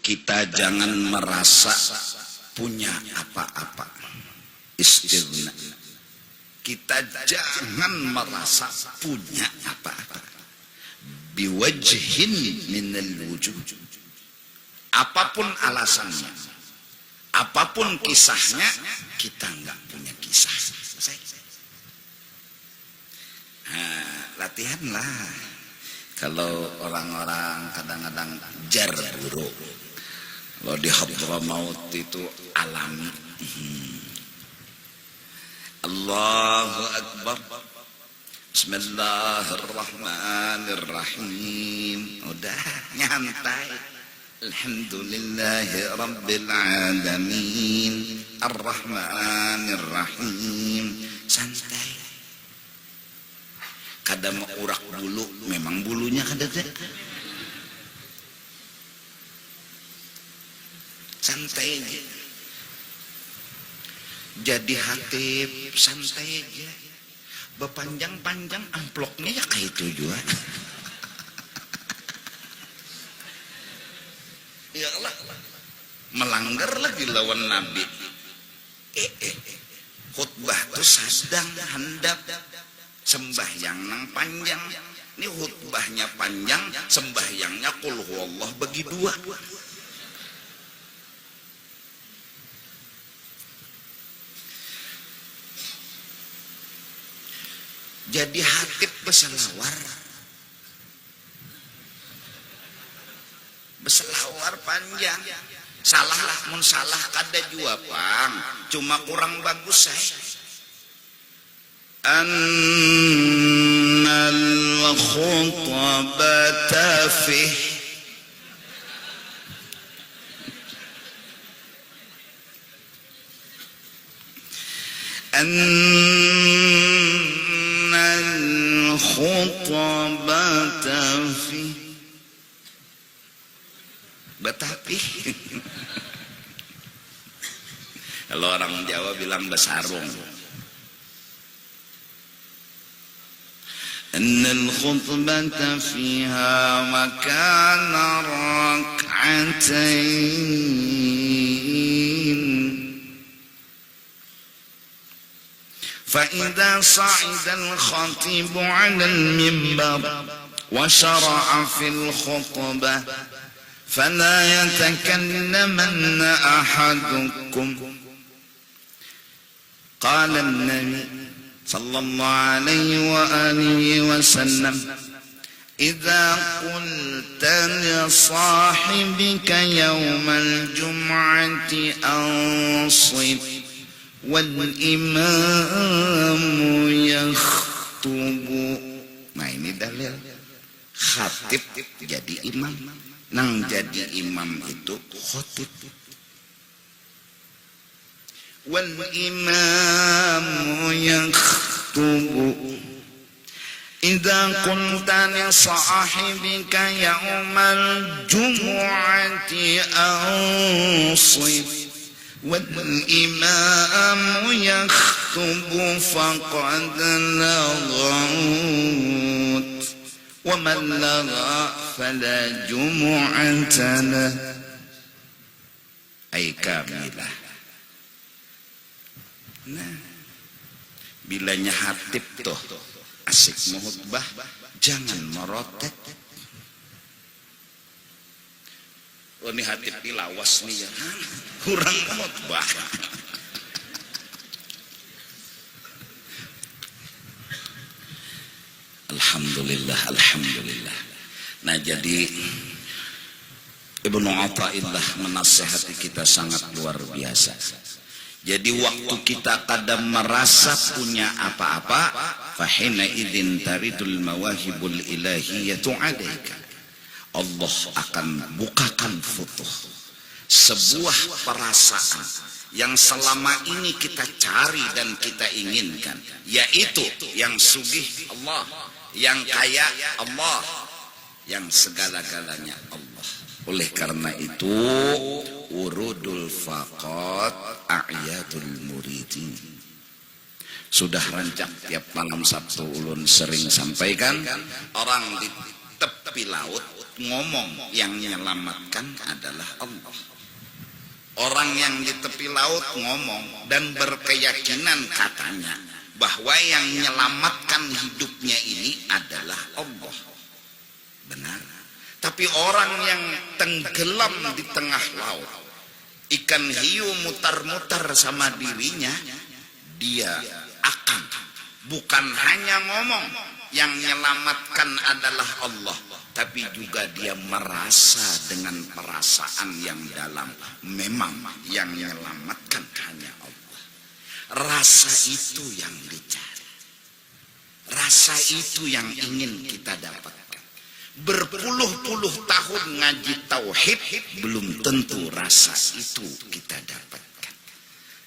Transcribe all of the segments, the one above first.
kita jangan merasa punya apa-apa. Istighna. Kita jangan merasa punya apa-apa. Biwajhin minal wujuh. Apapun alasannya, apapun kisahnya, kita enggak punya kisah. Latihanlah. Kalau orang-orang kadang-kadang jar buruk, kalau di Hadramaut itu alami. Allahu Akbar. Bismillahirrahmanirrahim. Udah nyantai. Alhamdulillahi Rabbil Alamin. Ar-Rahmanirrahim. Santai. Kada mau urak bulu, memang bulunya kada teh. Santai aja. Jadi hatib santai aja. Bepanjang-panjang amplopnya ya kayak itu juga. Ya Allah, melanggar lagi lawan Nabi. Khutbah tuh sadang handap. Sembahyang nang panjang, ini khutbahnya panjang, sembahyangnya qul huwallah bagi dua. Jadi hatib beselawar, beselawar panjang. Salah lah, mun salah kada jua pang, cuma kurang bagus saya. أن الخطبة فيه أن الخطبة فيه Betapi. Kalau orang Jawa bilang besarung. أن الخطبة فيها مكان ركعتين فإذا صعد الخطيب على المنبر وشرع في الخطبة فلا يتكلمن أحدكم قال النبي صلى الله عليه وآله وسلم إذا قلت لصاحبك يوم الجمعة أنصت والإمام يخطب. Nah ini dalil khatib jadi imam, nang jadi imam itu khotib. والإمام يخطب إذا قلت لصاحبك يوم الجمعة أنصت والإمام يخطب فقد لغوت ومن لغى فلا جمعة له أي كاملة. Nah, bilanya hatib tuh asik khutbah, jangan merotet. Oh ini hatib ini lawas nih ya, kurang khutbah. Alhamdulillah, alhamdulillah. Nah jadi Ibnu Athaillah menasihati kita sangat luar biasa. Jadi waktu kita kadang merasa punya apa-apa, fahina idzin taridul mawahibul ilahiyatu alaika. Allah akan bukakan futuh. Sebuah perasaan yang selama ini kita cari dan kita inginkan, yaitu yang sugih Allah, yang kaya Allah, yang segala-galanya Allah. Oleh karena itu urudul faqat a'yadul muridin. Sudah rancak tiap malam Sabtu ulun sering sampaikan, orang tepi laut ngomong yang menyelamatkan adalah Allah. Orang yang di tepi laut ngomong dan berkeyakinan katanya bahwa yang menyelamatkan hidupnya ini adalah Allah. Benar. Tapi orang yang tenggelam di tengah laut, ikan hiu mutar-mutar sama dirinya, dia akan bukan hanya ngomong yang menyelamatkan adalah Allah, tapi juga dia merasa dengan perasaan yang dalam, memang yang menyelamatkan hanya Allah. Rasa itu yang dicari, rasa itu yang ingin kita dapatkan. Berpuluh-puluh tahun ngaji tauhid belum tentu rasa itu kita dapatkan.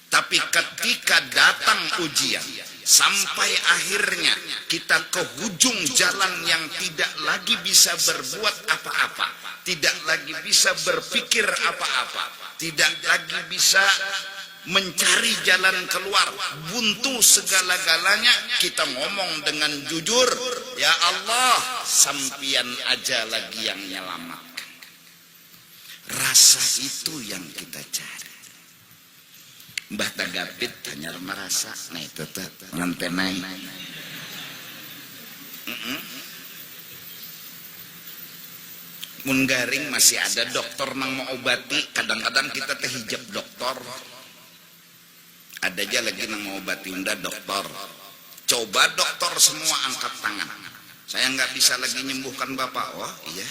Tapi ketika datang ujian, sampai akhirnya kita ke hujung jalan yang tidak lagi bisa berbuat apa-apa, tidak lagi bisa berpikir apa-apa, tidak lagi bisa mencari jalan keluar, buntu segala-galanya, kita ngomong dengan jujur, ya Allah, sampian aja lagi yang menyelamatkan. Rasa itu yang kita cari. Mbah Tagapit hanya merasa, nah itu tuh ngantenai. Mun garing masih ada dokter nang mau obati, kadang-kadang kita teh hijab dokter. Ada aja lagi nang mau obati unda dokter. Coba dokter semua angkat tangan. Saya nggak bisa lagi nyembuhkan Bapak. Oh iya.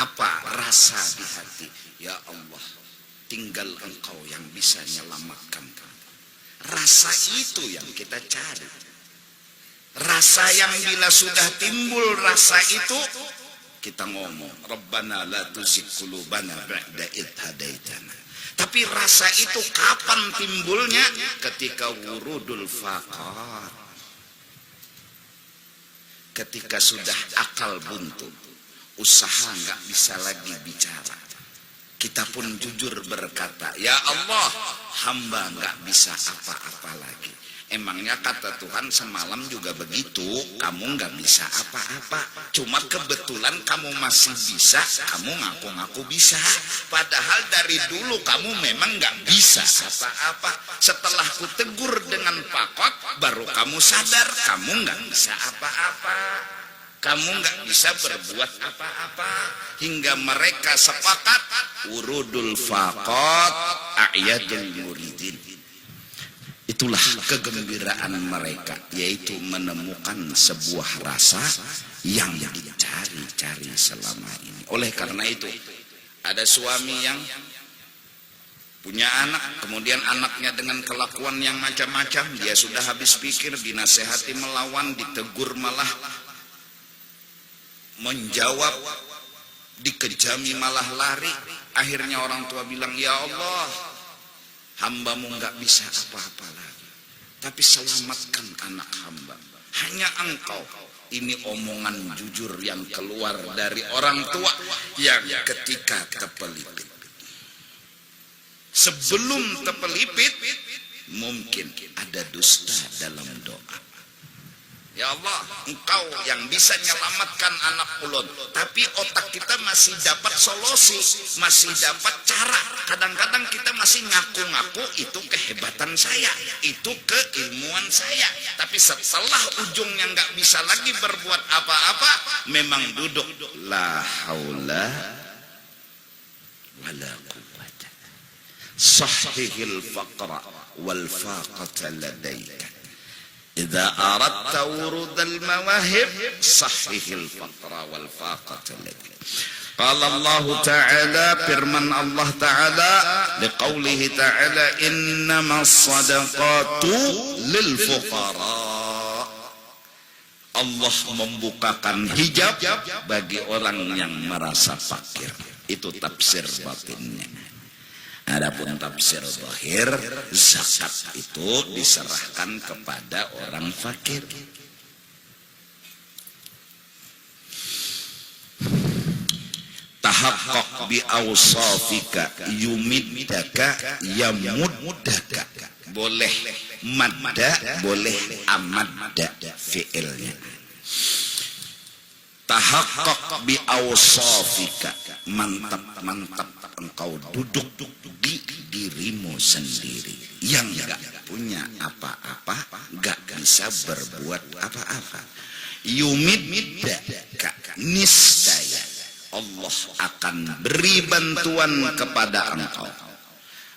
Apa rasa di hati? Ya Allah, tinggal Engkau yang bisa menyelamatkan. Rasa itu yang kita cari. Rasa yang bila sudah timbul rasa itu, kita ngomong, Rabbana la tuzigh qulubana ba'da idh hadaitana. Tapi rasa itu kapan timbulnya? Ketika wurudul faqat. Ketika sudah akal buntu, usaha nggak bisa lagi bicara. Kita pun jujur berkata, ya Allah, hamba nggak bisa apa-apa lagi. Emangnya kata Tuhan semalam juga begitu, kamu nggak bisa apa-apa. Cuma kebetulan kamu masih bisa, kamu ngaku-ngaku bisa. Padahal dari dulu kamu memang nggak bisa apa-apa. Setelah ku tegur dengan pakot, baru kamu sadar kamu nggak bisa apa-apa. Kamu nggak bisa berbuat apa-apa. Hingga mereka sepakat, urudul faqat a'yadul muridin. Itulah kegembiraan mereka, yaitu menemukan sebuah rasa yang dicari-cari selama ini. Oleh karena itu, ada suami yang punya anak, kemudian anaknya dengan kelakuan yang macam-macam, dia sudah habis pikir, dinasehati melawan, ditegur malah menjawab, dikejami malah lari. Akhirnya orang tua bilang, ya Allah, hambamu nggak bisa apa-apa lagi, tapi selamatkan anak hamba. Hanya Engkau. Ini omongan jujur yang keluar dari orang tua yang ketika tepelipit. Sebelum tepelipit, mungkin ada dusta dalam doa. Ya Allah, Engkau yang bisa menyelamatkan anak ulun. Tapi otak kita masih dapat solusi, masih dapat cara. Kadang-kadang kita masih ngaku-ngaku itu kehebatan saya, itu keilmuan saya. Tapi setelah ujungnya nggak bisa lagi berbuat apa-apa, memang duduk. La haula wala quwwata. Sahihil faqra wal faqata ladaika. Idza aradta wurudal mawahib sahihil faqra wal faqata ladaika. Qala Allah Ta'ala, firman Allah Ta'ala, liqaulihi Ta'ala, innamas sadaqatu lil fuqara. Allah membukakan hijab bagi orang yang merasa fakir. Itu tafsir batinnya. Adapun tafsir zahir, zakat itu diserahkan kepada orang fakir. Tahaqqaq bi awsafika yumiddaka yamuddaka. Boleh madda, boleh amadda fi'ilnya. tahaqqaq bi awsafika, mantap engkau duduk di dirimu sendiri yang enggak punya apa-apa, enggak bisa berbuat apa-apa. Yumiddaka, niscaya Allah akan beri bantuan kepada engkau.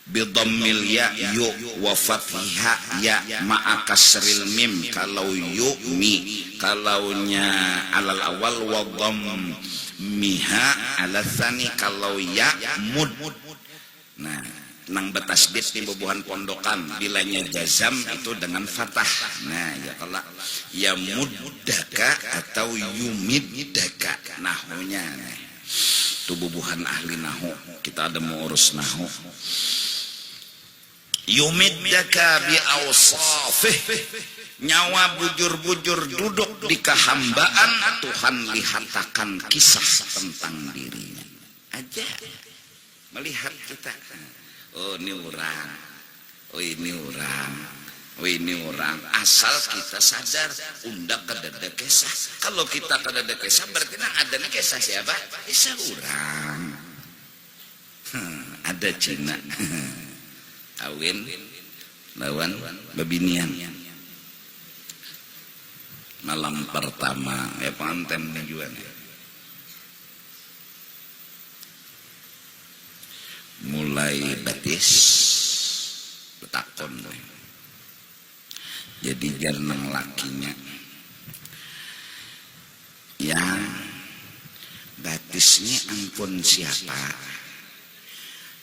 Bidhammil ya yu wa fathiha ya ma'a kasril mim, kalau yu'mi kalaunya alal awal, wa dhammiha ala tsani kalau ya mud. Nah, nang betasdid di bubuhan pondokan, bilanya jazam itu dengan fathah. Nah, ya kalau ya muddaka atau yumiddaka, nahwunya itu bubuhan ahli nahwu, kita ada mau urus nahwu. Yumiddaka bi awsafih, nyawa bujur-bujur duduk di kehambaan, Tuhan lihatkan kisah tentang dirinya aja, melihat kita. Oh ini orang, oh ini orang, oh ini orang. Asal kita sadar, undak kadada kisah. Kalau kita kadada kisah berarti nang ada kisah siapa? Kisah orang. Ada Cina. Kawin lawan babinian malam pertama ya pengantin juga mulai batis betakon jadi jarnang lakinya yang batisnya ampun siapa.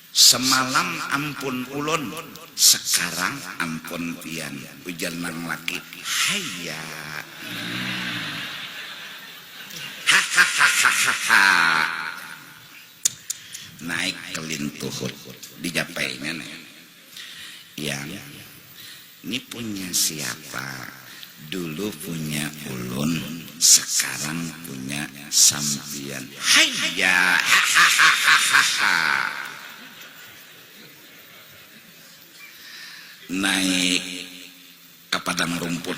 Semalam ampun ulun, sekarang ampun pian. Ujar nang laki, hayya. Hahaha. Naik kelintuhut, dijapainya nih. Yang ini punya siapa? Dulu punya ulun, sekarang punya sampian. Hayya. Hahaha. Naik ke padang rumput,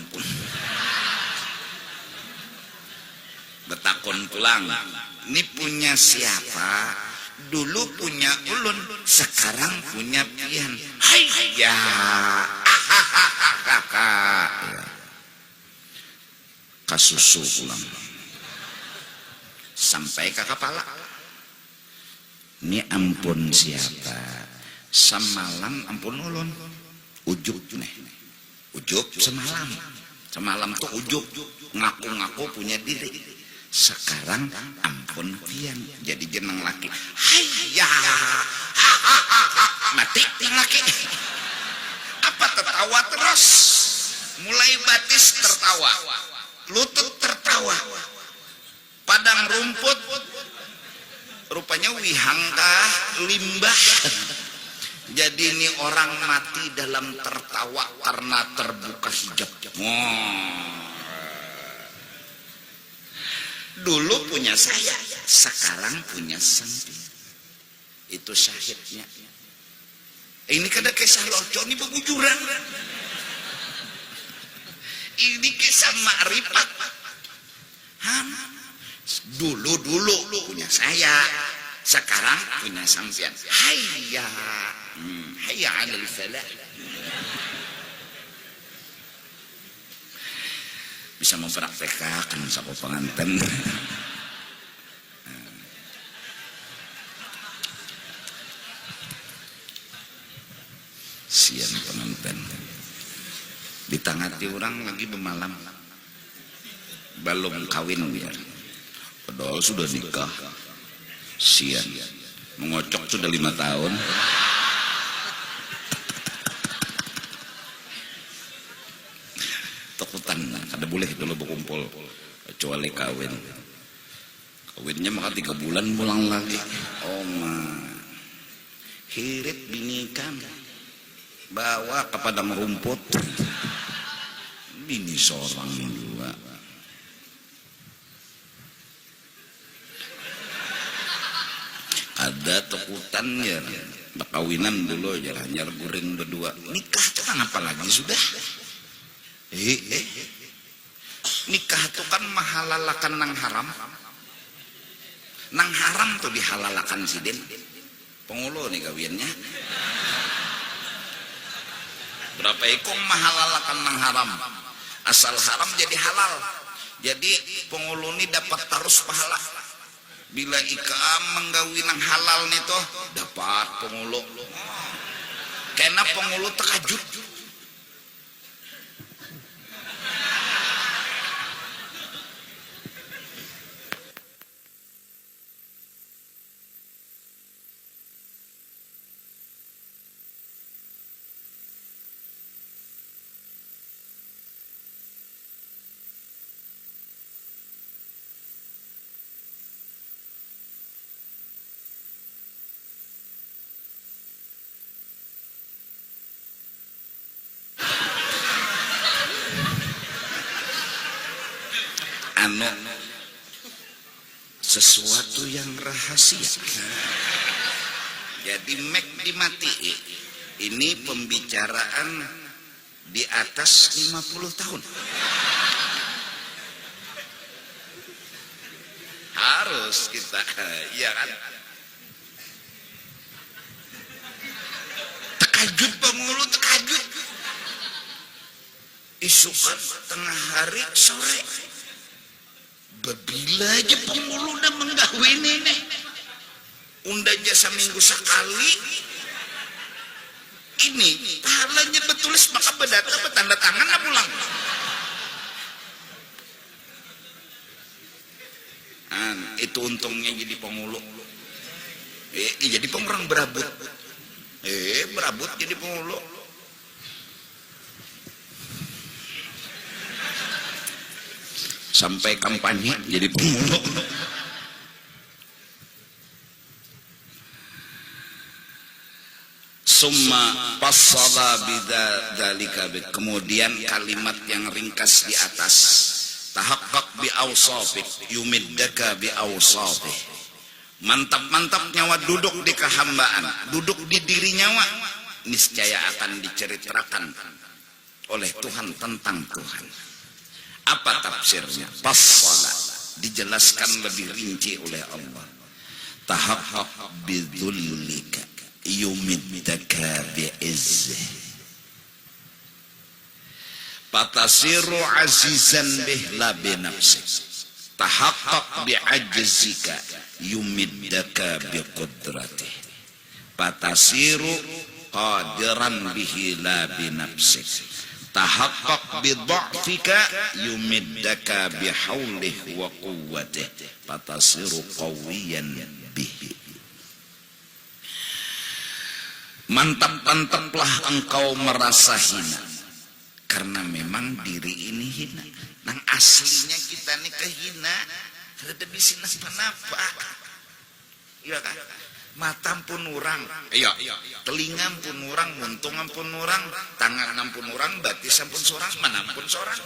betakon pulang, ini punya siapa? Dulu punya ulun, sekarang punya pian. Hayya, kasusu pulang, sampai ke kepala. Ini ampun siapa? Semalam ampun ulun. Ujub nih, ujub semalam tuh ujub ngaku-ngaku punya diri, sekarang ampun pian jadi jeneng laki. Hayya, mati yang laki. Apa tertawa terus? Mulai batis tertawa, lutut tertawa, padang rumput rupanya wihangka limbah. Jadi ini orang mati dalam tertawa karena terbuka hijab. Dulu punya saya, sekarang punya sampi. Itu syahidnya. Ini kada kisah loco, ini bebujuran. Ini kisah makrifat. Dulu punya saya, sekarang punya sampian. Hayya. Hayya 'alal falah. Bisa mempraktekkan sapa pengantin. Sian pengantin. Ditangati orang lagi bemalam. Belum kawin biar. Padahal sudah nikah. Sian. Mengocok sudah 5 tahun. Takutan, kada boleh dulu berkumpul kecuali kawinnya maka 3 bulan pulang lagi. Oh hirit binikan bawa ke padang rumput, bini seorang juga. Ada takutan ya, bakawinan dulu ya, nyar guring berdua, nikah tuh kan apa lagi sudah. Nikah itu kan mahalalakan nang haram. nang haram tuh dihalalakan sidin. Pengulo nih kawinnya. Berapa ikung mahalalakan nang haram. Asal haram jadi halal. Jadi pengulo ini dapat terus pahala. Bila ikam menggawi nang halal nih toh dapat pengulo. Karena pengulo terkajut. Sesuatu yang rahasia. Jadi mek dimati. Ini pembicaraan di atas 50 tahun. Harus kita, iya kan? Tekajut pemulu, tekajut. Isukan tengah hari sore. Bebila aja pengulu udah menggawin ini. Unda jasa minggu sekali. Ini pahalanya betulis maka bedata bertanda tangan lah pulang. Itu untungnya jadi pengulu. Jadi pengurang berabut. Berabut jadi pengulu. Sampai kampanye jadi pengulu. Summa fassala bidzalika, kemudian kalimat yang ringkas di atas. Tahaqqaq bi awsafik yumiddaka bi awsafih. Mantap-mantap nyawa duduk di kehambaan, duduk di diri nyawa, niscaya akan diceritakan oleh Tuhan tentang Tuhan. Apa tafsirnya? Fassala, dijelaskan lebih rinci oleh Allah. Tahaqqaq bidzullika yumiddaka bi'izzih fatasiru azizan bih la binafsik. Tahaqqaq bi'ajzika yumiddaka biqudratih fatasiru qadiran bihi la binafsik. Tahaqqaq bidha'fika yumiddaka bihaulihi wa quwwatih fatasiru qawiyan bihi. Mantap-mantaplah engkau merasa hina, karena memang diri ini hina. Nang aslinya kita nih kehina, ada bisa napa-napa. Iya kan? Mata pun urang, iya. Telinga pun urang, muntung pun urang, tangan pun urang, batis pun seorang, mana pun seorang.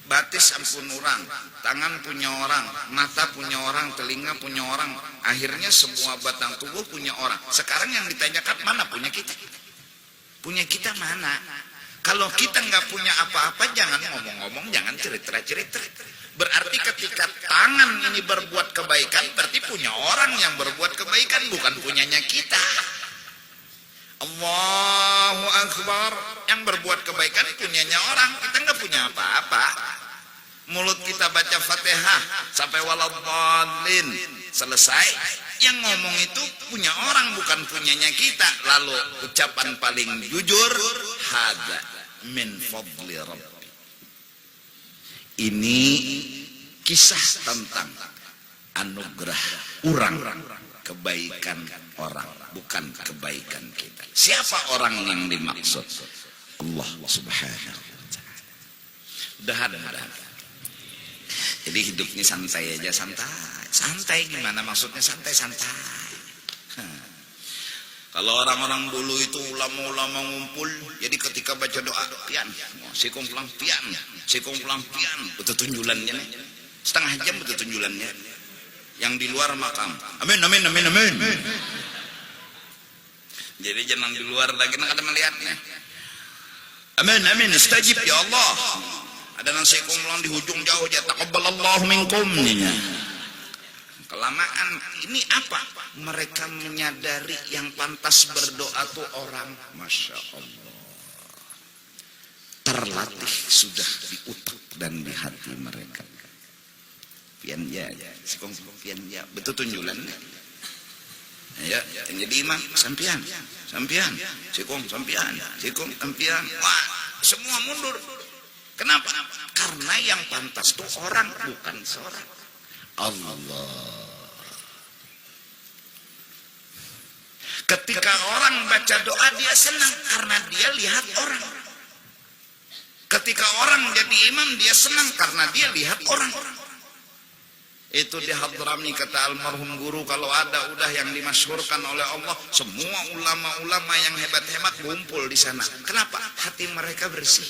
Batis ampun orang, tangan punya orang, mata punya orang, telinga punya orang. Akhirnya semua batang tubuh punya orang. Sekarang yang ditanyakan mana punya kita? Punya kita mana? Kalau kita nggak punya apa-apa, jangan ngomong-ngomong, jangan cerita-cerita. Berarti ketika tangan ini berbuat kebaikan, berarti punya orang yang berbuat kebaikan, bukan punyanya kita. Allahu Akbar. Yang berbuat kebaikan punyanya orang, kita nggak punya apa-apa. Mulut kita baca Fatihah sampai waladhdallin selesai, yang ngomong itu punya orang, bukan punyanya kita. Lalu ucapan paling jujur, hadza min fadli rabbi. Ini kisah tentang anugerah orang, kebaikan orang, bukan kebaikan kita. Siapa orang yang dimaksud? Allah Subhanahu wa ta'ala. Mudah-mudahan. Jadi hidup ini santai aja, santai. Santai gimana maksudnya santai-santai? Kalau orang-orang dulu itu ulama-ulama ngumpul, jadi ketika baca doa, pian, si kumpulang pian, betul tunjulannya nih. Setengah jam betul tunjulannya. Yang di luar makam, amin. Jadi jangan di luar lagi, nak ada melihatnya. Amin, istajib ya Allah. Ada nasi kumpulang di hujung jauh aja, taqabbalallahu minkum. Kelamaan ini apa? Mereka menyadari yang pantas berdoa tuh orang, masya Allah, terlatih sudah di otak dan di hati mereka. Pian ya, sikong pian ya, betul tunjulan. Ya, yang jadi imam sampian, sikong sampian. Wah, semua mundur. Kenapa? Karena yang pantas tuh orang, bukan seorang. Allah. Ketika orang baca doa dia senang karena dia lihat orang. Ketika orang jadi imam dia senang karena dia lihat orang. Itu di Hadrami kata almarhum guru, kalau ada udah yang dimasyhurkan oleh Allah, semua ulama-ulama yang hebat-hebat kumpul di sana. Kenapa? Hati mereka bersih.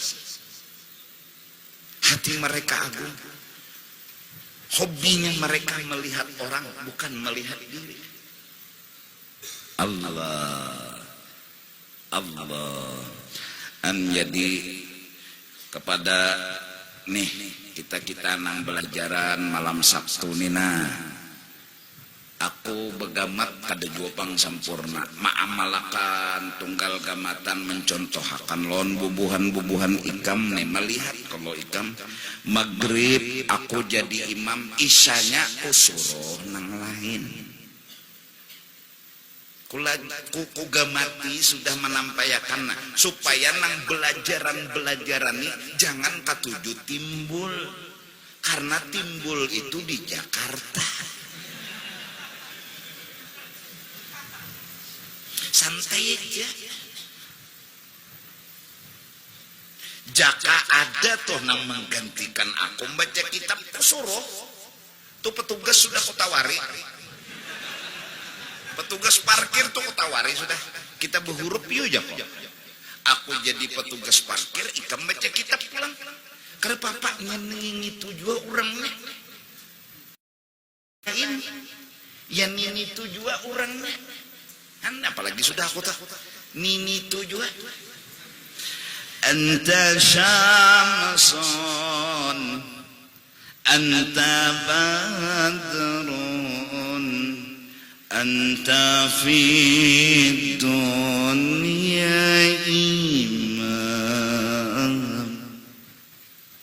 Hati mereka agung. Hobinya mereka melihat orang, bukan melihat diri. Allah jadi kepada nih kita nang belajaran malam Sabtu nina aku begamat kada juapang sampurna maamalakan tunggal gamatan mencontohakan lon bubuhan ikam nih melihat kalau ikam maghrib aku jadi imam isyanya aku suruh nang lain kuku gamati sudah menampayakan supaya nang belajaran ini jangan katuju timbul karena timbul itu di Jakarta. Santai aja. Jaka ada tuh nang menggantikan aku baca kitab kusuruh tuh petugas sudah kutawari. Petugas parkir tuh kutawari sudah. Kita berhuruf yuk Jako. Aku jadi petugas parkir, ikam baca kitab pulang. Karena papa nyenengin itu juga orangnya. Ini, yang ini itu juga orangnya. Apalagi sudah aku takut. Nini itu juga. Anta syamsun, anta badrun. Anta fi dunya imam.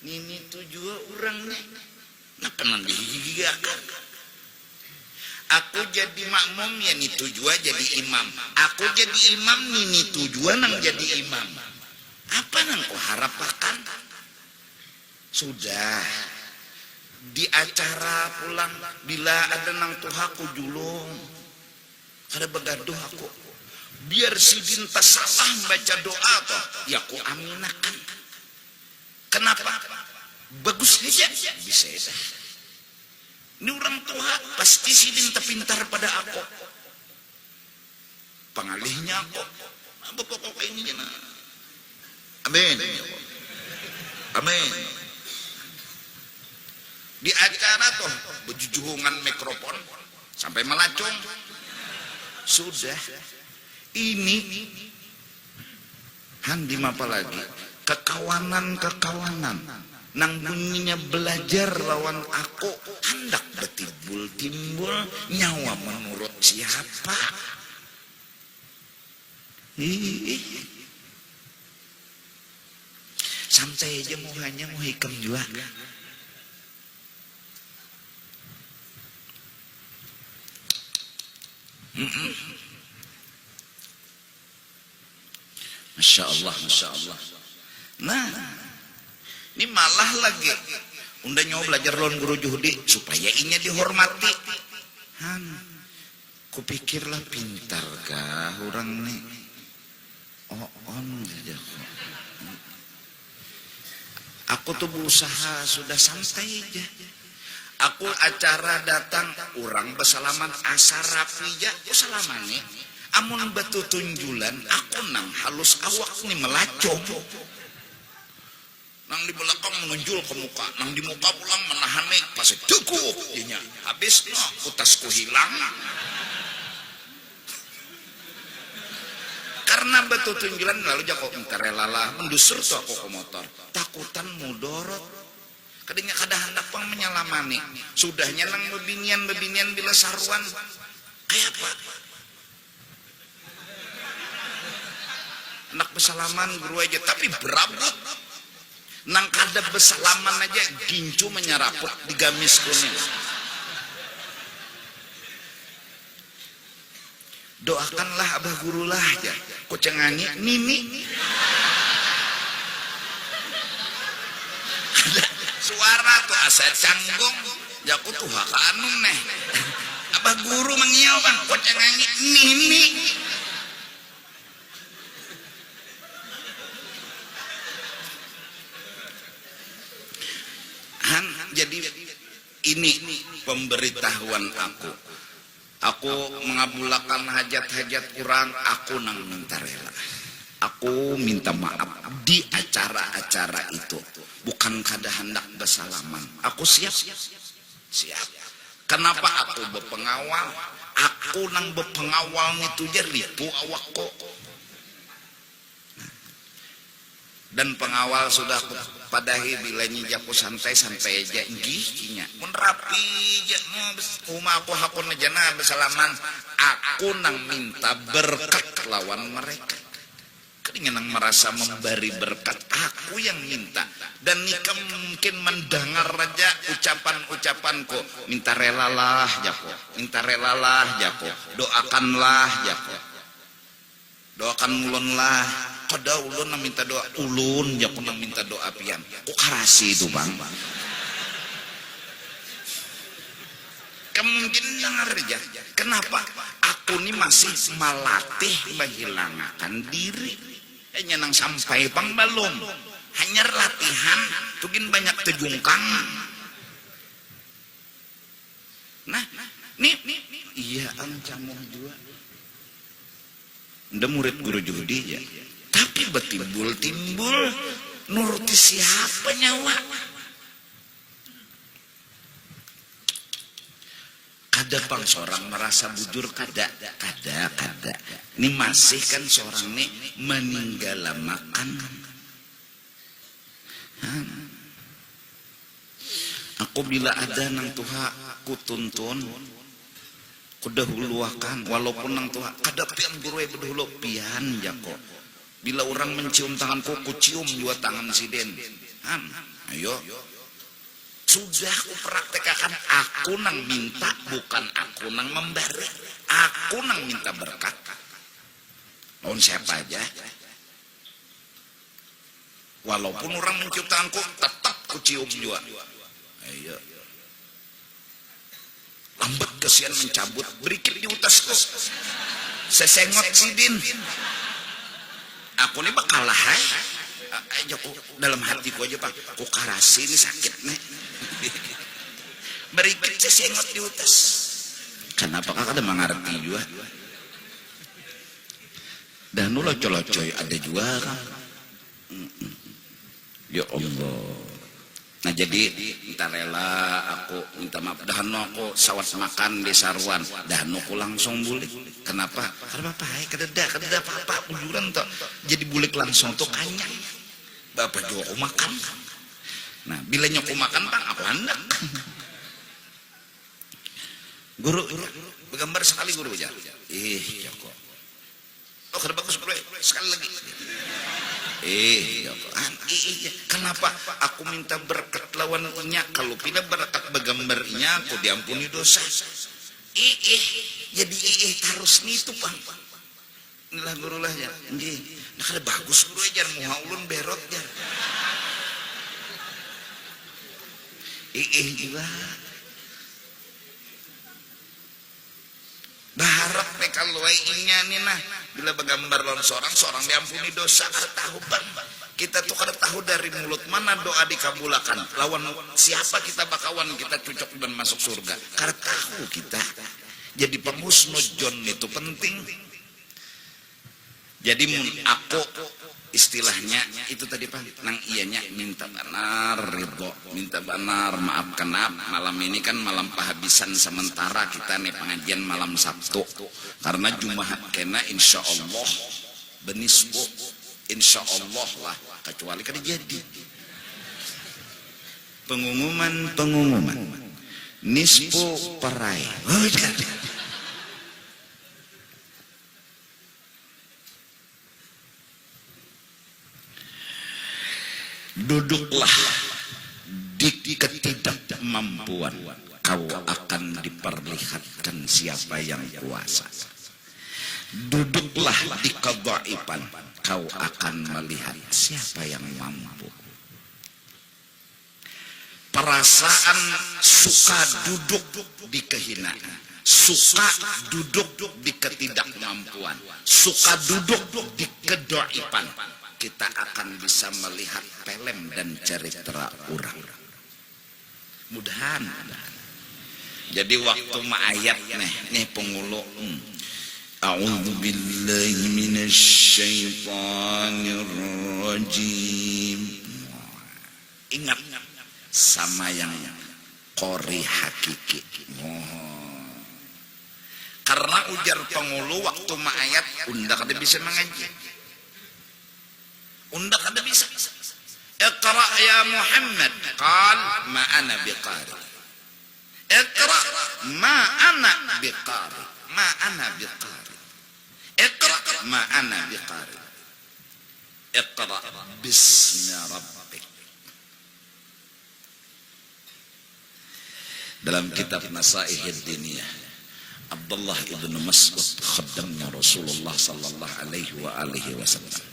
Ini tujuh orangnya. Kenapa nanti gigakan? Aku jadi makmum ya ini tujuh jadi imam. Aku jadi imam ini tujuh nang jadi imam. Apa nang kau harapkan? Sudah. Di acara pulang bila ada nang tuhaku julung. Ada begaduh aku. Biar si Dinta salah baca doa toh, ya aku aminakan. Kenapa? Bagus aja bisa ya. Ini orang tua pasti si Dinta pintar pada aku. Pengalihnya aku. Bapak ini jana. Amin. Amin. Di acara toh berjujuhungan mikrofon sampai melacung. Sudah ini handim apa lagi kekawanan nang bunyinya belajar lawan aku hendak timbul nyawa menurut siapa santai aja muhanya mau hikam juga. Masya Allah. Nah, ini malah lagi unda nyawa belajar lawan guru juhdi supaya inya dihormati. Kupikirlah pintar kah orang nih. Aja. Aku tuh berusaha sudah santai aja. Aku acara datang orang bersalaman asar rapi ya salamane amun batu tunjulan aku nang halus awak nih melacong nang di belakang menunjul ke muka nang di muka pulang menahan nih pas cukup dinya habis no utasku hilang karena batu tunjulan lalu jako entar relalah mendusur tuh aku ke motor takutan mudorot. Kadinya kada hendak pang menyalamani. Sudahnya nang bebinian bila saruan. Kayak apa? Nak bersalaman guru aja, tapi berabut. Nang kada bersalaman aja gincu menyeraput di gamis kuning. Doakanlah abah guru lah aja. Kocengani nini. Suara tuh asa canggung. Jaku tuh hakanung neh. Abah guru mengiau bang. Kocengani nini. Jadi ini pemberitahuan aku mengabulkan hajat-hajat kurang, aku nang minta rela, aku minta maaf di acara-acara itu, bukan kada hendak bersalaman. Aku siap. Kenapa aku berpengawal? Aku nang berpengawal itu je ribu awakku. Dan pengawal sudah aku padahi bila nyijaku santai aja giginya mun rapi aja rumah aku hakun aja nah bersalaman. Aku nang minta berkat lawan mereka. Kadang nang merasa memberi berkat, aku yang minta. Dan nikah mungkin mendengar aja ucapan-ucapanku, minta relalah jako, minta relalah jako, doakanlah jako, doakan mulunlah. Kada ulun nang minta doa ulun, ya pun nang minta doa pian. Kok karasi itu bang? Kemungkinan dengar aja. Kenapa? Aku ini masih melatih menghilangkan diri. Hanya nang sampai bang belum. Hanya latihan, tugin banyak tejungkang. Nah, nih, iya ancamuh juga. Udah murid guru judi ya. Tapi betimbul nuruti siapa nyawa? Kada pang seorang merasa bujur kada. Ini masih kan seorang ini meninggal makan. Aku bila ada nang Tuhan ku tuntun, ku dahuluakan walaupun nang Tuhan kada pian guru berdahulu pian jako. Bila orang mencium tanganku, ku cium dua tangan si Den. Ayo. Sudah aku praktekkan, aku nang minta, bukan aku nang memberi. Aku nang minta berkat. Lawan siapa aja. Walaupun orang mencium tanganku, tetap ku cium juga. Ayo. Lambat kesian mencabut, berikit di utasku. Sesengot si Den. Aku ini bakal lah aja dalam hatiku aja pak, ku karasi ini sakit nih. Berikut sesengot di utas. Kenapa kakak ada mengerti juga? Dan nu loco-locoy ada juga kan? Ya Allah. Nah jadi minta rela aku minta maaf. Dahanu aku sawat makan di saruan. Dahanu aku langsung bulik. Kenapa? Karena bapak kadeda apa-apa bujuran toh. Jadi bulik langsung tuh kanyang. Bapak juga aku makan. Nah bila nyoku makan bang apa hendak? Guru bergambar sekali guru aja. Joko. Oh kada bagus bro sekali lagi. Kenapa aku minta berkat lawannya? Kalau tidak berkat begambarnya aku diampuni dosa. Jadi harus itu bang. Inilah guru lah ya. Nah kada bagus guru aja muhaulun berot ya. Juga. Berharap nih kalau inya nih nah bila begambar lawan seorang diampuni dosa kada tahu bang. Kita tuh kada tahu dari mulut mana doa dikabulakan. Lawan siapa kita bakawan kita cocok dan masuk surga. Kada tahu kita. Jadi penghusnudzon itu penting. Jadi aku istilahnya itu tadi pak nang iyanya minta benar ridho, minta benar maafkan malam ini kan malam penghabisan sementara kita nih pengajian malam Sabtu karena Jumat kena insya Allah benisbu insya Allah lah kecuali kan jadi pengumuman nisfu perai. Duduklah di ketidakmampuan, kau akan diperlihatkan siapa yang kuasa. Duduklah di kedhaifan, kau akan melihat siapa yang mampu. Perasaan suka duduk di kehinaan, suka duduk di ketidakmampuan, suka duduk di kedhaifan, kita akan bisa melihat film dan cerita orang. Mudahan. Jadi waktu ayat nih pengulu. A'udzu billahi minasy syaithanir rajim. Ingat sama yang qori hakiki. Karena ujar pengulu waktu ayat unda kada bisa mengaji. Unda kada bisa. Iqra ya Muhammad. Qal ma ana biqari. Iqra ma ana biqari. Ma ana biqari. Iqra ma ana biqari. Iqra bismi rabbik. Dalam kitab Nasaihid Diniyah, Abdullah ibn Mas'ud khaddamnya Rasulullah sallallahu alaihi wasallam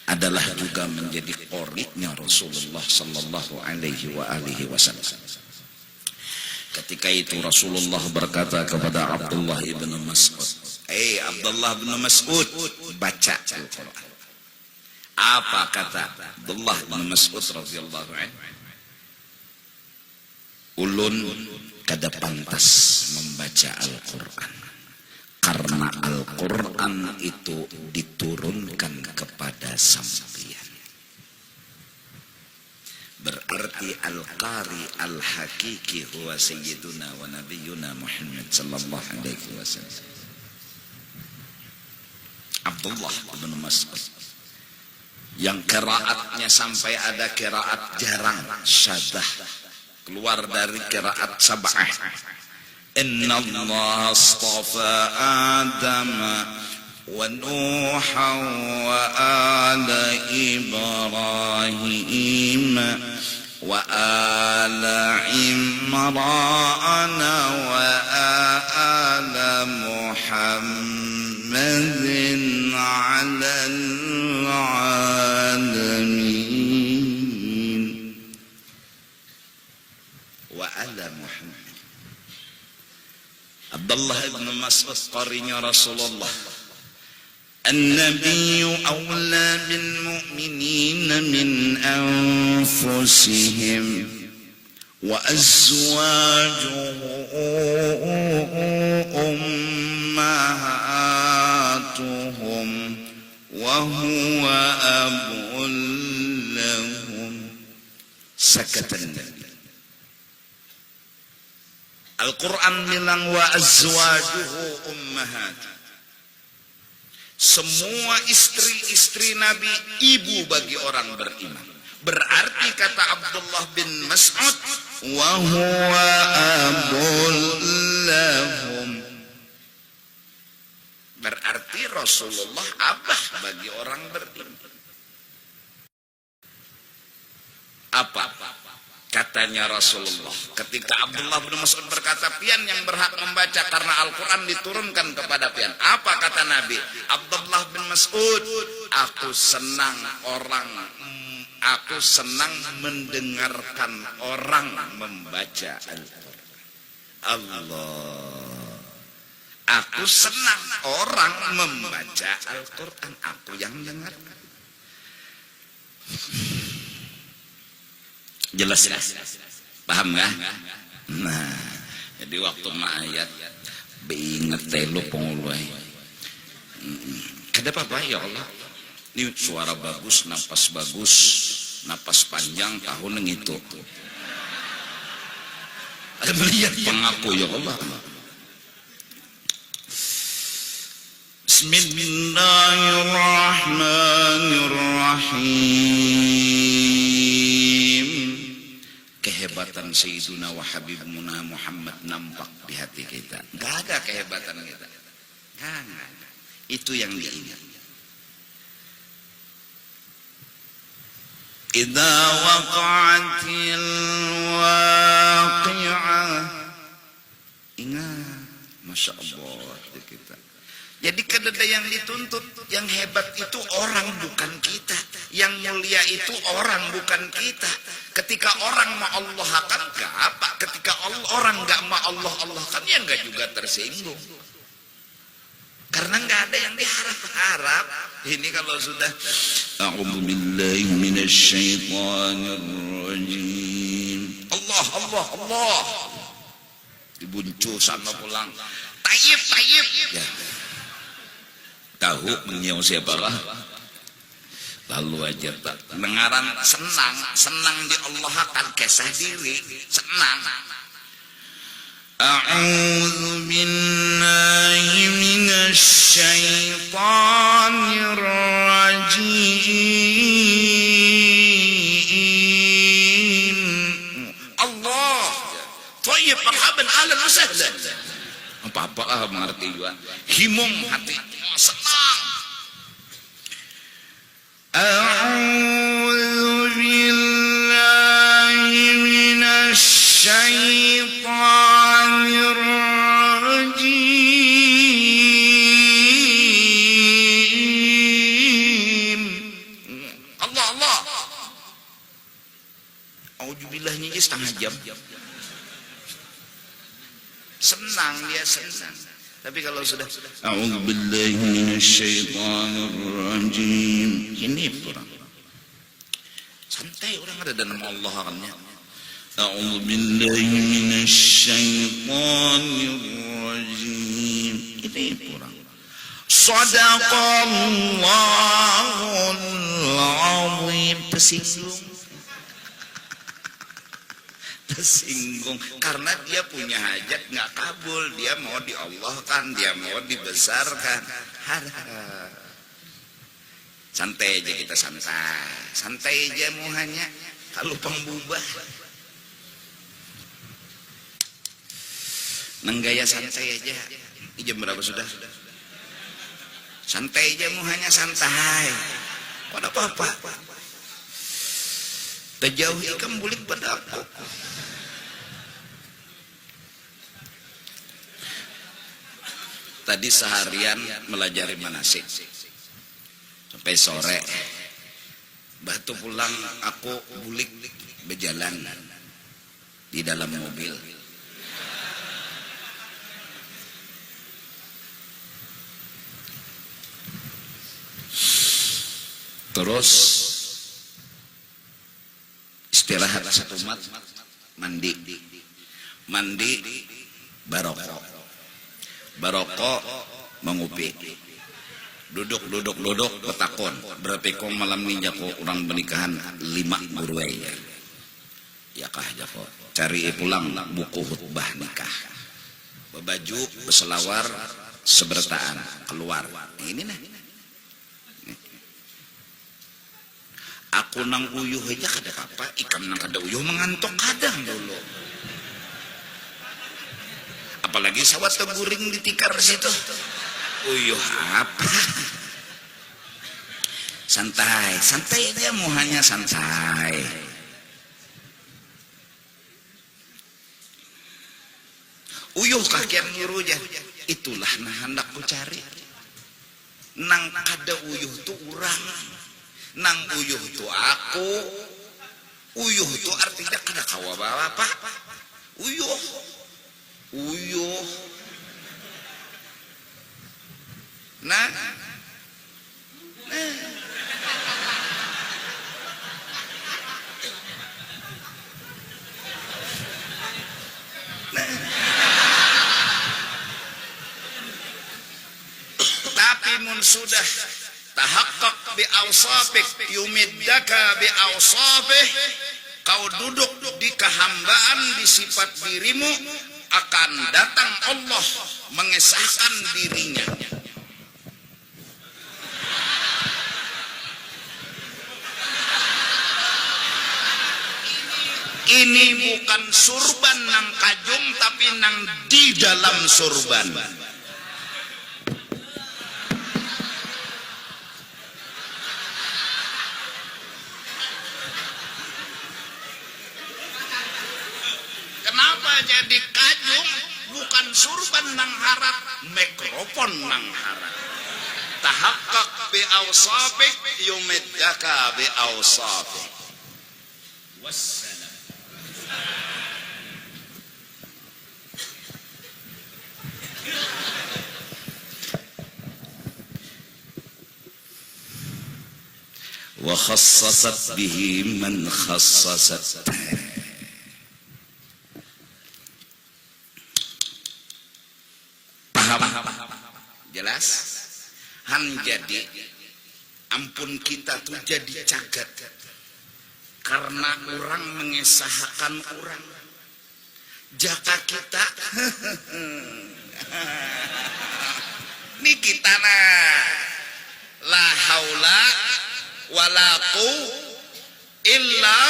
adalah juga menjadi qori'nya Rasulullah sallallahu alaihi wasallam. Ketika itu Rasulullah berkata kepada Abdullah ibn Mas'ud, Abdullah ibn Mas'ud, baca Al-Quran. Apa kata Abdullah ibn Mas'ud radhiyallahu anhu? Ulun kada pantas membaca Al-Quran, karena Al-Quran itu diturunkan kepada sampeyan. Berarti Al-Qari Al-Hakiki huwa Sayyiduna wa Nabiyuna Muhammad sallallahu alaihi wasallam. Abdullah bin Mas'ud yang qiraatnya sampai ada qiraat jarang, syadah, keluar dari qiraat sab'ah. Inna Allah astafa Adam wa Nuha wa ala Ibrahim wa ala Imran wa ala Muhammadin ala alamin wa ala Muhammad. Abdullah ibn Mas'ud qarinya Rasulullah. An-Nabiy awla bil mu'minina min anfusihim wa azwajuhu ummahatuhum wa huwa abul lahum. Sakatan Al-Quran bilang wa azwajuhu ummahat. Semua istri-istri Nabi ibu bagi orang beriman. Berarti kata Abdullah bin Mas'ud, wa huwa abul lahum. Berarti Rasulullah abah bagi orang beriman. Apa? Katanya Rasulullah ketika Abdullah bin Mas'ud berkata, pian yang berhak membaca karena Al-Quran diturunkan kepada pian. Apa kata Nabi? Abdullah bin Mas'ud, aku senang mendengarkan orang membaca Al-Quran. Allah, aku senang orang membaca Al-Quran, aku yang dengarkan. Jelas ya? Paham gak? Nah, jadi waktu ayat beinget telu pengulai. Kenapa ya Allah? Ini suara bagus, napas panjang, tahun itu. Ada melihat pengaku ya Allah. Bismillahirrahmanirrahim. kehebatan Sayyiduna wa Habibuna Muhammad nampak di hati kita. Nggak ada kehebatan kita. Nggak ada. Itu yang diingat. Idza waqa'atil waqi'ah. Ingat, Masya Allah kita. Jadi kada yang dituntut, yang hebat itu orang bukan kita, yang mulia itu orang bukan kita. Ketika orang ma Allah akan gak apa, ketika orang gak ma Allah kan ya gak juga tersinggung. Karena nggak ada yang diharap-harap. Ini kalau sudah A'udzu billahi minasyaitonir rajim. Allah. Dibuncu sana pulang. Tayyib. Ya. Tahu menyiau siapalah. Lalu aja tak. Dengaran senang di Allah akan kesah diri, senang. A'udzu billahi minasyaitonir rajim. Allah. Thayyib, marhaban, ahlan wa sahlan. Apa-apa lah mengerti juga. Himung hati, senang. A'udzu billahi minasyaitonir rajim. Allah. Audzubillahnya aja setengah jam. Senang dia senang. Tapi kalau sudah A'udzubillahi minasyaitonir rajim, ini kurang. Santai orang ada dalam Allah kan ya. A'udzubillahi minasyaitonir rajim. Ini kurang. Shadaqallahul azim. Tersinggung karena dia punya hajat nggak kabul, dia mau diallahkan, dia mau dibesarkan. Santai aja kita, santai aja muhanya. Kalau pengbubah nenggaya santai aja. Ini jam berapa sudah? Santai aja muhanya, santai. Pada apa-apa. Terjauhi kembulik pada aku. Tadi seharian melajari manasik sampai sore. Batu pulang aku bulik berjalan di dalam mobil. Terus istirahat satu mat, mandi barokok mengupi, duduk petakon berapa kong malam ninja ko orang pernikahan 5 buruai ya kah jako cari pulang buku khutbah nikah, bebaju berselawar sebertaan keluar. Ini nah aku nang uyuh aja kada apa, ikam nang kada uyuh mengantuk kadang dulu. Apalagi sawat teguring di tikar situ. Uyuh apa? Santai aja muhanya, santai. Uyuh kakian nyuruh aja. Itulah nah hendak ku cari. Nang kada uyuh tu urang. Nang uyuh tu aku. Uyuh tu artinya kada kawa bawa apa? Uyuh. Nah. Tapi mun sudah tahaqqaq bi awsafik yumiddaka bi awsafih, kau duduk di kehambaan di sifat dirimu, akan datang Allah mengesahkan dirinya. Ini bukan surban nang kajung, tapi nang di dalam surban. Kenapa jadi kajung? Bukan surban nang harat, mikrofon nang harat. Tahaqqaq bi awsafik yumiddaka bi awsafik. Wassalam. Wa khassasat bihi man khassasat. Jelas? Han jadi ampun kita tuh jadi cagat karena orang mengesahkan orang. Jaka kita ini kita la haula wala quwwata illa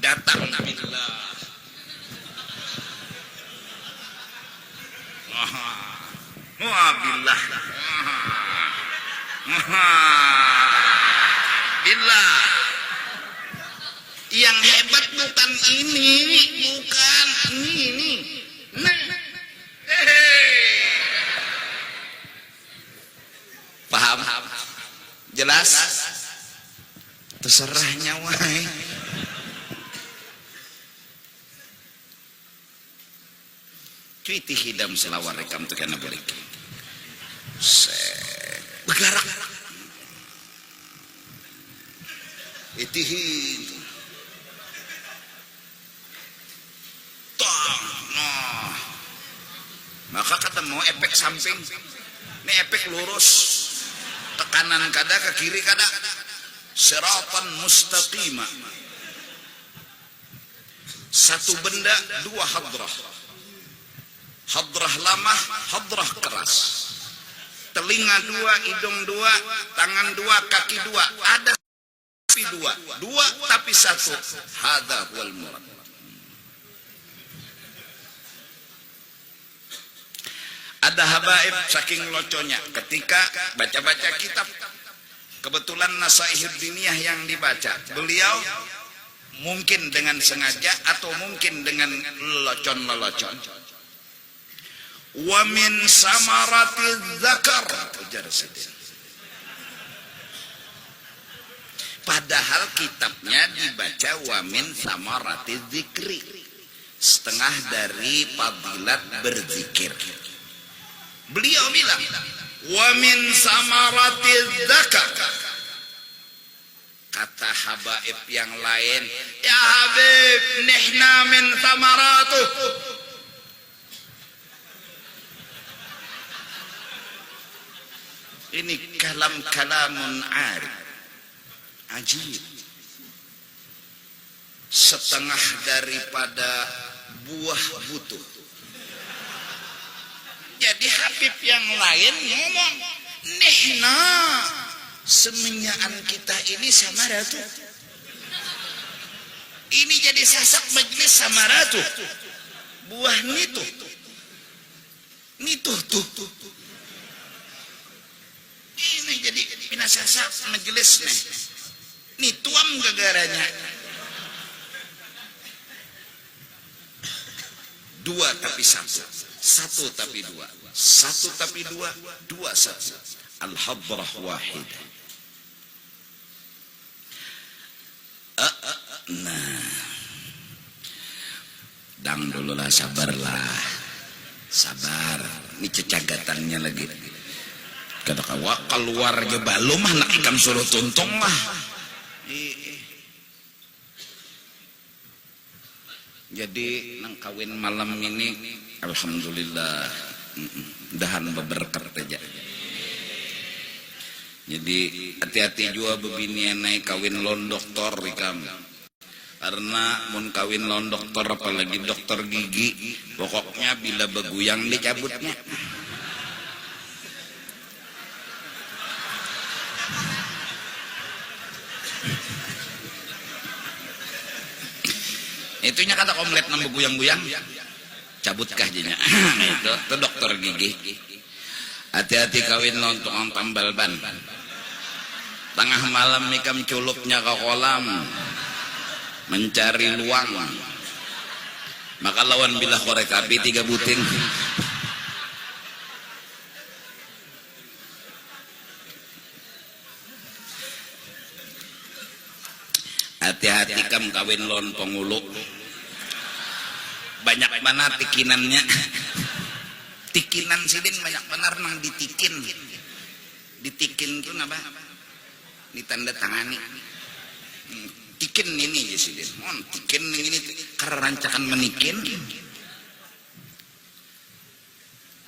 datang billah. Billah. Billah. Yang hebat bukan ini, bukan ini. Nah. Paham? Jelas? Terserah nyawai. Cuiti hidam selawar rekam tu kena balik. Bergerak. Itihi. Nah. Maka ketemu efek samping. Ini efek lurus. Tekanan kada ke kiri kada. Siratan mustaqimah. Satu benda, dua hadrah. Hadrah lamah, hadrah keras. Telinga dua, hidung dua, tangan dua, kaki dua. Ada tapi dua, dua tapi satu. Hadza wal murad. Ada habaib saking loconya ketika baca-baca kitab. Kebetulan Nasaihud Diniyah yang dibaca. Beliau mungkin dengan sengaja atau mungkin dengan lelocon-lelocon. Wa min samaratiz zakar. Ujar sedih. Padahal kitabnya dibaca wa min samaratiz zikri. Setengah dari fadilat berzikir. Beliau bilang wa min samaratiz zakar. Kata habaib yang lain, ya habib, nihna min samaratuh. Ini kalam-kalamun arif. Ajib. Setengah daripada buah butuh. Jadi habib yang lain ngomong, nihna semenyaan kita ini samaratu. Ini jadi sasak majlis samaratu. Buah nitu. Nitu tuh. Ini jadi pinasasak majelis nih. Nituam gagaranya. Dua tapi satu. Satu tapi dua. Satu tapi dua. Dua satu. Al-hadrah wahid. Nah. Dang dulu lah, sabarlah. Sabar. Ini cecagatannya lagi. Kata kawa keluar aja balum anak ikan suruh tuntung lah. Jadi nang kawin malam ini alhamdulillah dahan beberkat aja. Jadi hati-hati juga bebini naik kawin lon doktor ikam. Karena mun kawin lon doktor apalagi dokter gigi, pokoknya bila beguyang dicabutnya. Itunya kata komlet nambah guyang-guyang cabut kajinya. Itu dokter gigi. Hati-hati kawin lontong tambal ban. Tengah malam mikam culupnya ke kolam mencari luang. Maka lawan bilah korek api 3 buting. Hati-hati kam kawin lon pengulu. Banyak mana tikinannya. Tikinan sidin banyak benar nang ditikin. Ditikin itu apa? Ditanda tangani. Tikin ini ya sidin. Tikin ini karena rancakan menikin.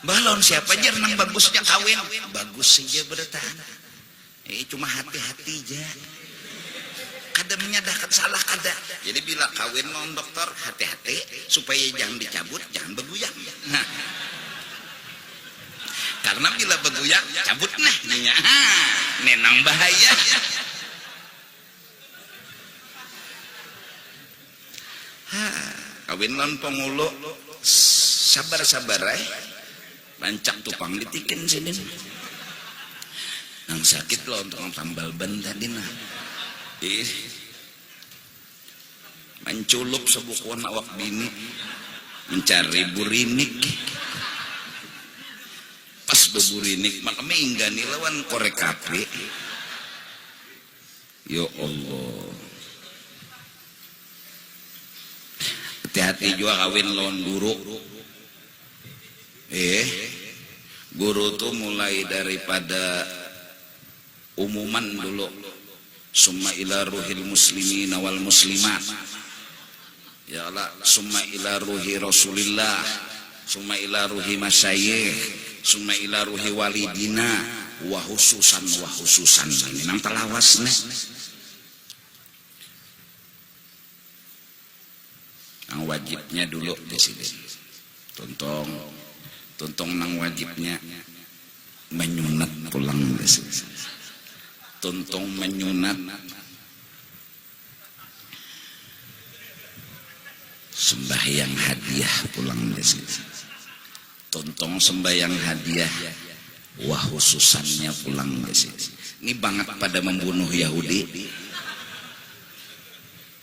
Balon siapa aja nang bagusnya kawin. Bagus saja bertahan. Cuma hati-hati aja. Kadang menyadahkan salah kada. Jadi bila kawin mau dokter hati-hati supaya jangan dicabut, jangan beguyang. Nah, karena bila beguyang cabut nah nya. Nenang bahaya. Kawin non pengulu sabar-sabar rancak tupang ditikin sini. Nang sakit loh untuk tambal ban tadi nah. Menculup sebukuan awak bini mencari burinik pas beburinik maka menginggani lawan korek api. Ya Allah, hati-hati juga kawin lawan guru. Guru tuh mulai daripada umuman dulu. Summa ila ruhil muslimin wal muslimat. Ya Allah, summa ila ruhi Rasulillah, summa ila ruhi masyayikh, summa ila ruhi walidina wa khususan ini nang telawasna. Nang wajibnya dulu di sini. Tontong nang wajibnya menyunat pulang di sini. Tontong menyunat sembahyang hadiah pulang dari sini. Tontong sembahyang hadiah wah khususannya pulang dari sini. Ini banget pada membunuh Yahudi.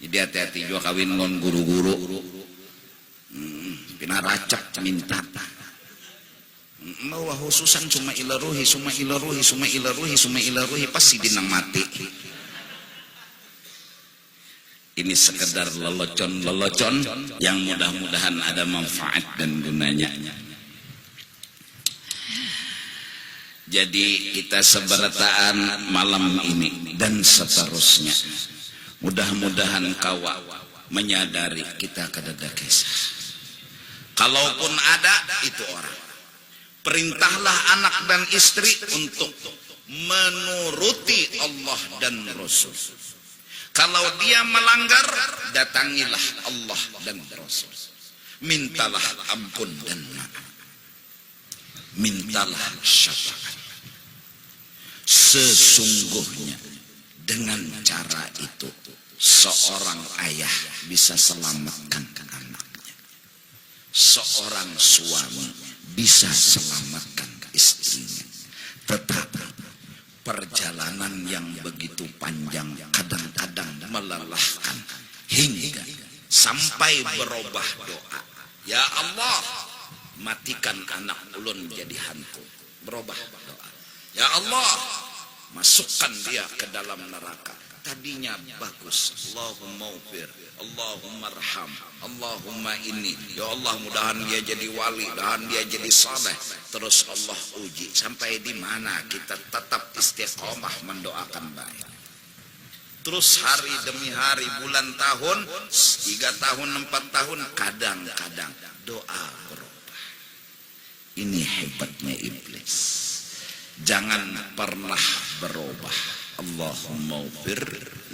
Jadi hati-hati juga kawin non guru-guru. Pina racap minta. Wah khususan cuma ilaruhi pasti dinang mati. Ini sekedar lelocon yang mudah-mudahan ada manfaat dan gunanya. Jadi kita seberataan malam ini dan seterusnya. Mudah-mudahan kawa menyadari kita kadada kisah. Kalaupun ada itu orang. Perintahlah anak dan istri untuk menuruti Allah dan Rasul. Kalau dia melanggar, datangilah Allah dan Rasul. Mintalah ampun dan maaf. Mintalah syafaat. Sesungguhnya dengan cara itu seorang ayah bisa selamatkan anaknya. Seorang suami bisa selamatkan istrinya. Tetapi perjalanan yang begitu panjang kadang-kadang melelahkan hingga sampai berubah doa. Ya Allah, matikan anak ulun jadi hantu. Berubah doa. Ya Allah, masukkan dia ke dalam neraka. Tadinya bagus. Allahumma ufir, Allahumma arham, Allahumma ini. Ya Allah, mudahan dia jadi wali, mudahan dia jadi saleh. Terus Allah uji sampai di mana kita tetap istiqomah mendoakan baik. Terus hari demi hari, bulan tahun, 3 tahun, 4 tahun, kadang-kadang doa berubah. Ini hebatnya iblis. Jangan pernah berubah. Allahumma ufir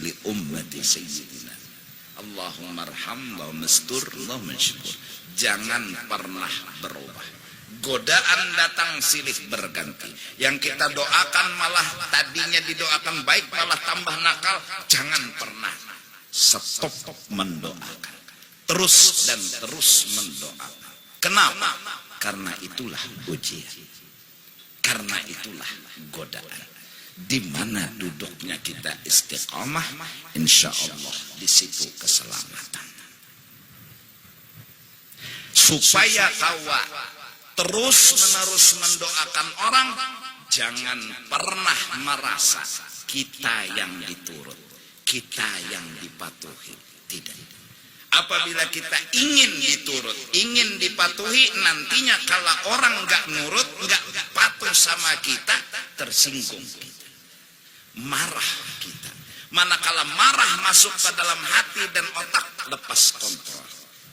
li ummati sayyidina. Allahumma arham, Allahumma astur, Allahumma syukur. Jangan pernah berubah. Godaan datang silih berganti. Yang kita doakan malah tadinya didoakan baik malah tambah nakal. Jangan pernah stop mendoakan. terus dan terus mendoakan. Kenapa? Karena itulah ujian, karena itulah godaan. Di mana duduknya kita istiqamah, insya Allah di situ keselamatan. Supaya tawa terus menerus mendoakan orang, jangan pernah merasa kita yang diturut, kita yang dipatuhi. Tidak. Apabila kita ingin diturut, ingin dipatuhi, nantinya kalau orang nggak nurut, nggak patuh sama kita, tersinggung kita, marah kita. Manakala marah masuk ke dalam hati dan otak, lepas kontrol.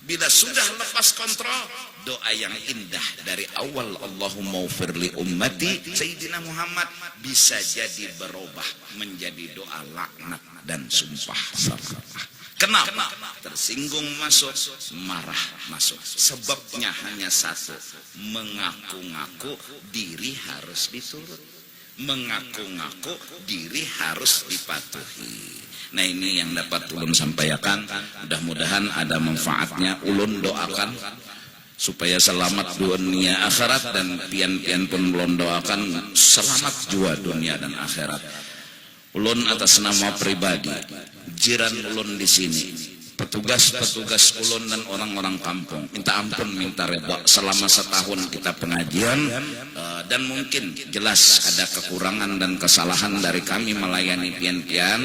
Bila sudah lepas kontrol, doa yang indah dari awal Allahumma ufirli ummati Sayyidina Muhammad bisa jadi berubah menjadi doa laknat dan sumpah serapah. Kenapa? Tersinggung masuk, marah masuk. Sebabnya hanya satu, mengaku-ngaku diri harus diturut, mengaku-ngaku diri harus dipatuhi. Nah, ini yang dapat ulun sampaikan. Mudah-mudahan ada manfaatnya. Ulun doakan supaya selamat dunia akhirat, dan pian-pian pun ulun doakan selamat jua dunia dan akhirat. Ulun atas nama pribadi, jiran ulun di sini, petugas-petugas ulun dan orang-orang kampung, minta ampun, minta redha selama setahun kita pengajian, dan mungkin jelas ada kekurangan dan kesalahan dari kami melayani pian-pian,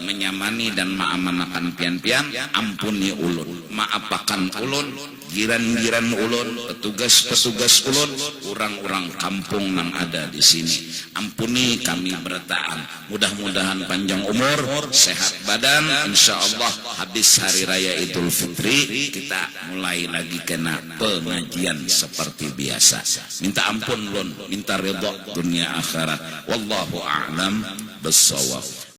menyamani dan ma'amanakan pian-pian. Ampuni ulun, maapakan ulun, jiran-jiran ulun, petugas-petugas ulun, orang-orang kampung yang ada di sini. Ampuni kami bertaan. Mudah-mudahan panjang umur, sehat badan. Insya Allah habis hari raya Idul Fitri kita mulai lagi kena pengajian seperti biasa. Minta ampun ulun, minta ridha dunia akhirat. Wallahu a'lam bissawab.